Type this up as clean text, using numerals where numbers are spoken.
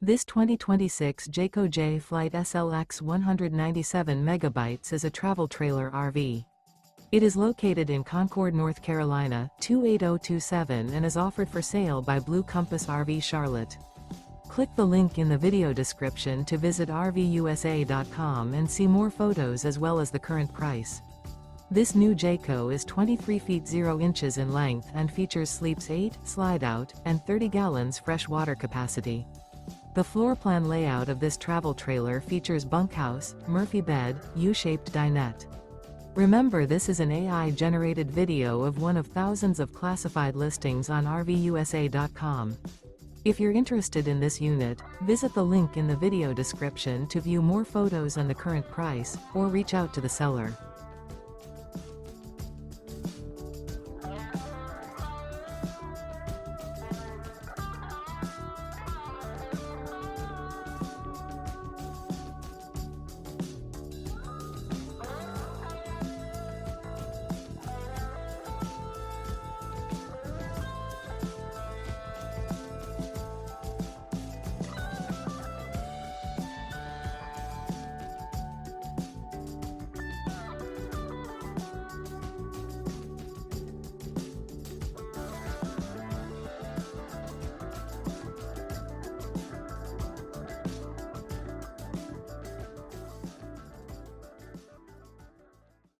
This 2026 Jayco Jay Flight SLX 197 megabytes is a travel trailer RV. It is located in Concord, North Carolina, 28027 and is offered for sale by Blue Compass RV Charlotte. Click the link in the video description to visit RVUSA.com and see more photos as well as the current price. This new Jayco is 23 feet 0 inches in length and features sleeps 8, slide-out, and 30 gallons fresh water capacity. The floor plan layout of this travel trailer features bunkhouse, Murphy bed, U-shaped dinette. Remember, this is an AI-generated video of one of thousands of classified listings on RVUSA.com. If you're interested in this unit, visit the link in the video description to view more photos and the current price, or reach out to the seller.